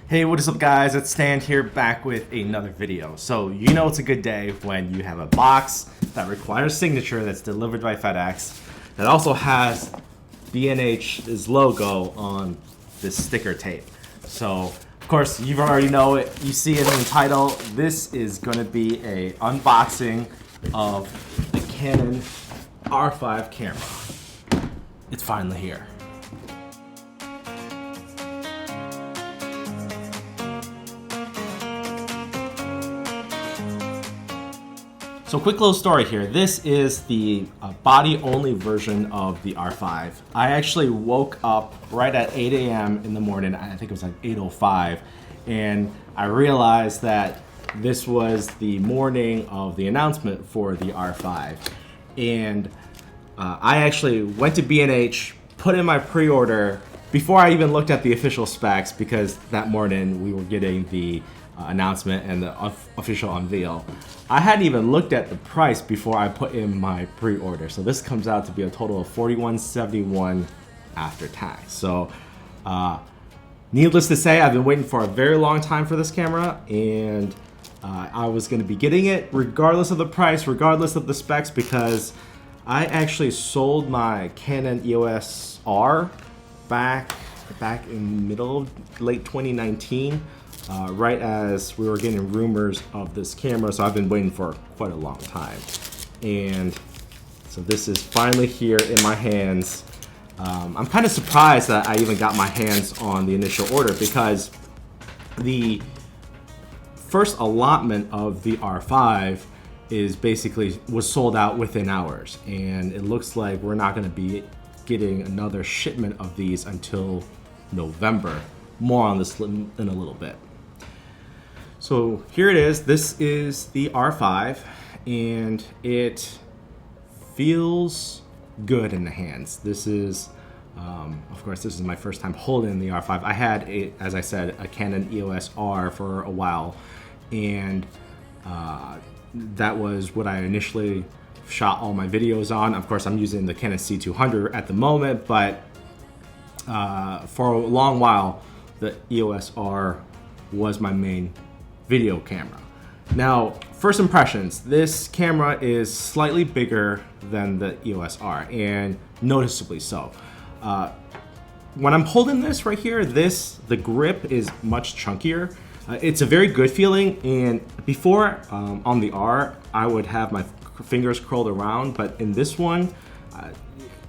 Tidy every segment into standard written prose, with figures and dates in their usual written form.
Hey, what is up guys? It's Stan here back with another video. So you know it's a good day when you have a box that requires signature that's delivered by FedEx that also has B&H's logo on this sticker tape. So of course you already know it, you see it in the title. This is going to be a unboxing of the Canon R5 camera. It's finally here. So quick little story here. This is the body-only version of the R5. I actually woke up right at 8 a.m. in the morning. I think it was like 8:05, and I realized that this was the morning of the announcement for the R5. And I actually went to B&H, put in my pre-order before I even looked at the official specs, because that morning we were getting the announcement and the official unveil. I hadn't even looked at the price before I put in my pre-order. So this comes out to be a total of $41.71 after tax. So needless to say, I've been waiting for a very long time for this camera, and I was going to be getting it regardless of the price, regardless of the specs, because I actually sold my Canon EOS R back in late 2019. Right as we were getting rumors of this camera, so I've been waiting for quite a long time. And so this is finally here in my hands. I'm kind of surprised that I even got my hands on the initial order, because the first allotment of the R5 was sold out within hours, and it looks like we're not going to be getting another shipment of these until November. More on this in a little bit. So here it is. This is the R5, and it feels good in the hands. This is, of course, this is my first time holding the R5. I had, as I said, a Canon EOS R for a while, and that was what I initially shot all my videos on. Of course, I'm using the Canon C200 at the moment, but for a long while, the EOS R was my main video camera. Now, first impressions, this camera is slightly bigger than the EOS R, and noticeably so. When I'm holding this right here, the grip is much chunkier. It's a very good feeling, and before on the R, I would have my fingers curled around, but in this one,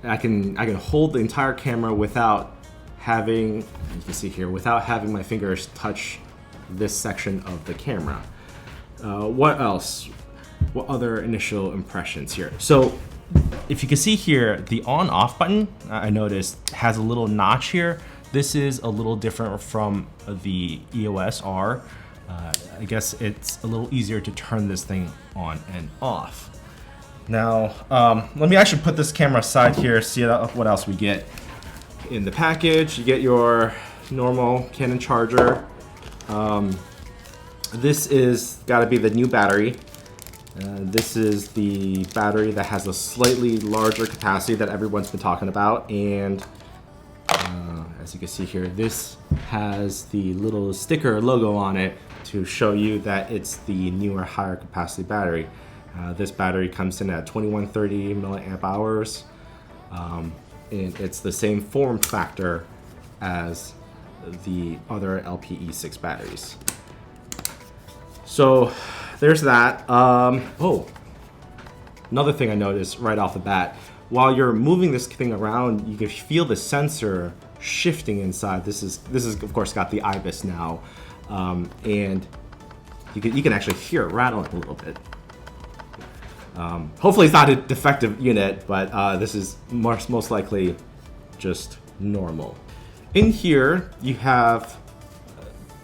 I can hold the entire camera without having, you can see here, without having my fingers touch this section of the camera. What else? What other initial impressions here? So if you can see here, the on-off button, I noticed, has a little notch here. This is a little different from the EOS R. I guess it's a little easier to turn this thing on and off. Now, let me actually put this camera aside here, see what else we get in the package. You get your normal Canon charger. This is got to be the new battery. This is the battery that has a slightly larger capacity that everyone's been talking about, and as you can see here, this has the little sticker logo on it to show you that it's the newer, higher capacity battery. This battery comes in at 2130 milliamp hours, and it's the same form factor as the other LPE6 batteries. So there's that. Oh, another thing I noticed right off the bat, while you're moving this thing around, you can feel the sensor shifting inside. This is of course got the IBIS now, and you can actually hear it rattling a little bit. Hopefully it's not a defective unit, but this is most likely just normal. In here you have,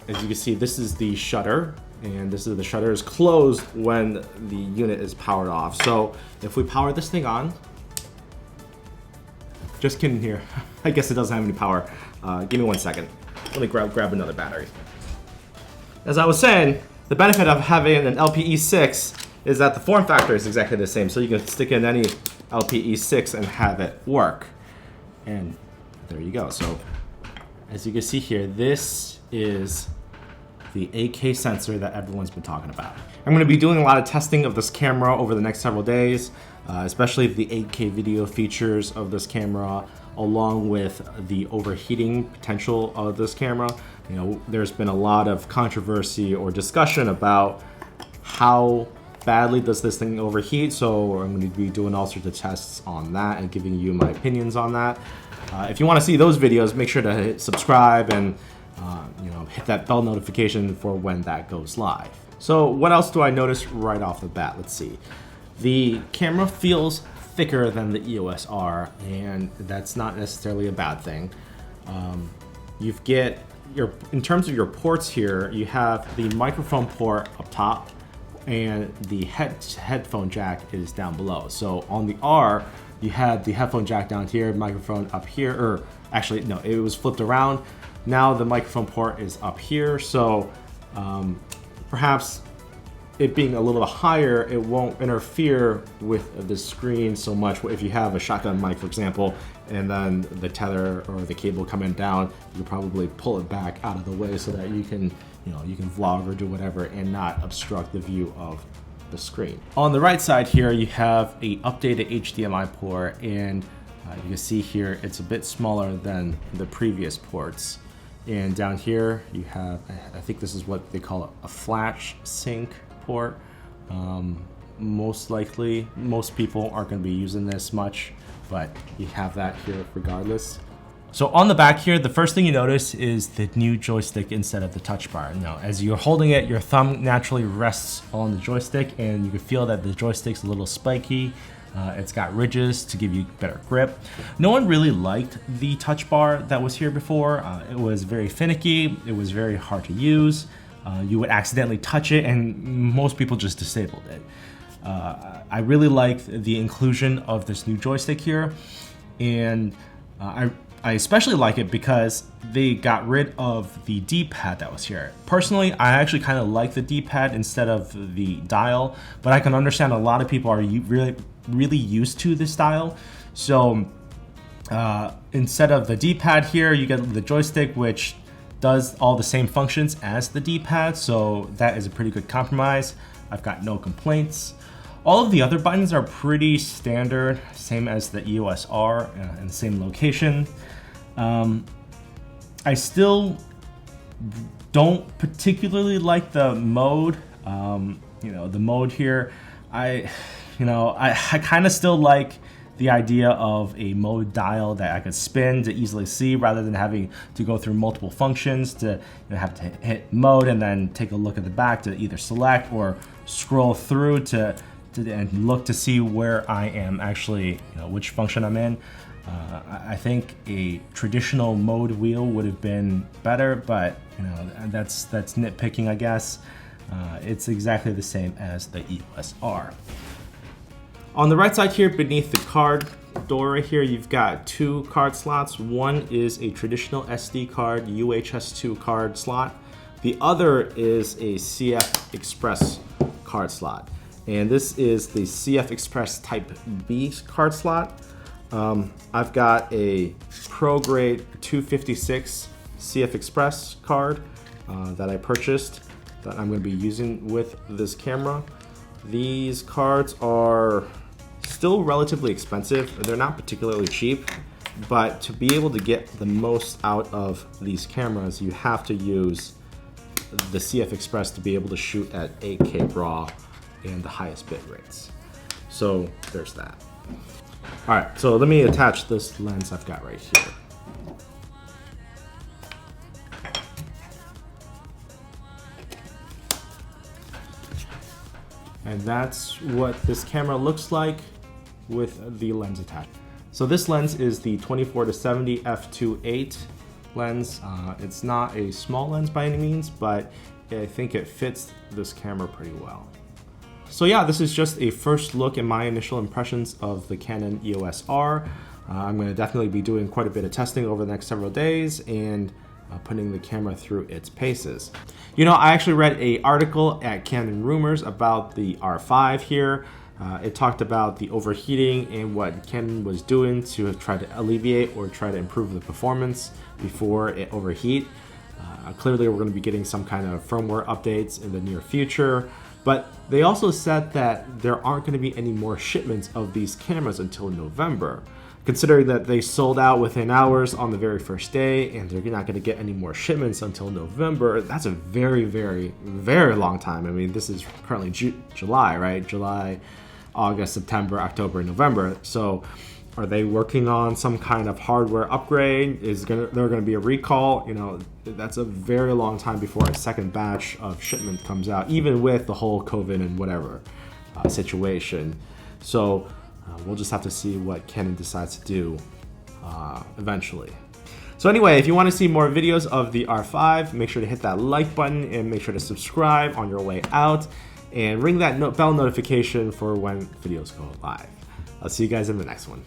as you can see, this is the shutter, and the shutter is closed when the unit is powered off. So if we power this thing on, just kidding here, I guess it doesn't have any power. Give me 1 second. Let me grab another battery. As I was saying, the benefit of having an LPE6 is that the form factor is exactly the same, so you can stick in any LPE6 and have it work. And there you go. So as you can see here, this is the 8K sensor that everyone's been talking about. I'm going to be doing a lot of testing of this camera over the next several days, especially the 8K video features of this camera, along with the overheating potential of this camera. You know, there's been a lot of controversy or discussion about how badly does this thing overheat, so I'm going to be doing all sorts of tests on that and giving you my opinions on that. If you want to see those videos, make sure to hit subscribe and hit that bell notification for when that goes live. So what else do I notice right off the bat? Let's see. The camera feels thicker than the EOS R, and that's not necessarily a bad thing. In terms of your ports here, you have the microphone port up top, and the headphone jack is down below. So on the R, you had the headphone jack down here, microphone up here, or actually no, it was flipped around. Now the microphone port is up here, so perhaps it being a little higher, it won't interfere with the screen so much. If you have a shotgun mic, for example, and then the tether or the cable coming down, you can probably pull it back out of the way so that you can vlog or do whatever and not obstruct the view of the screen. On the right side here, you have a updated HDMI port, and you can see here it's a bit smaller than the previous ports. And down here you have, I think this is what they call a flash sync port. Most likely, most people aren't going to be using this much, but you have that here regardless. So on the back here, the first thing you notice is the new joystick instead of the touch bar. Now, as you're holding it, your thumb naturally rests on the joystick, and you can feel that the joystick's a little spiky. It's got ridges to give you better grip. No one really liked the touch bar that was here before. It was very finicky. It was very hard to use. You would accidentally touch it, and most people just disabled it. I really liked the inclusion of this new joystick here, and I especially like it because they got rid of the D-pad that was here. Personally, I actually kind of like the D-pad instead of the dial, but I can understand a lot of people are really used to this dial. So instead of the D-pad here, you get the joystick, which does all the same functions as the D-pad, so that is a pretty good compromise. I've got no complaints. All of the other buttons are pretty standard, same as the EOS R in the same location. I still don't particularly like the mode. The mode here, I kind of still like the idea of a mode dial that I could spin to easily see, rather than having to go through multiple functions to have to hit mode and then take a look at the back to either select or scroll through and look to see where I am actually, which function I'm in. I think a traditional mode wheel would have been better, but that's nitpicking, I guess. It's exactly the same as the EOS R. On the right side here, beneath the card door right here, you've got two card slots. One is a traditional SD card, UHS-2 card slot. The other is a CF Express card slot. And this is the CF Express Type B card slot. I've got a Pro Grade 256 CF Express card that I purchased that I'm going to be using with this camera. These cards are still relatively expensive. They're not particularly cheap, but to be able to get the most out of these cameras, you have to use the CF Express to be able to shoot at 8K RAW and the highest bit rates. So there's that. All right, so let me attach this lens I've got right here. And that's what this camera looks like with the lens attached. So this lens is the 24-70 f2.8 lens. It's not a small lens by any means, but I think it fits this camera pretty well. So yeah, this is just a first look at my initial impressions of the Canon EOS R. I'm going to definitely be doing quite a bit of testing over the next several days and putting the camera through its paces. I actually read an article at Canon Rumors about the R5 here. It talked about the overheating and what Canon was doing to try to alleviate or try to improve the performance before it overheat. Clearly, we're going to be getting some kind of firmware updates in the near future. But they also said that there aren't going to be any more shipments of these cameras until November. Considering that they sold out within hours on the very first day and they're not going to get any more shipments until November, that's a very, very, very long time. I mean, this is currently July, right? July, August, September, October, November. So are they working on some kind of hardware upgrade? There going to be a recall? You know, that's a very long time before a second batch of shipment comes out, even with the whole COVID and whatever situation. So we'll just have to see what Canon decides to do eventually. So anyway, if you want to see more videos of the R5, make sure to hit that like button and make sure to subscribe on your way out and ring that bell notification for when videos go live. I'll see you guys in the next one.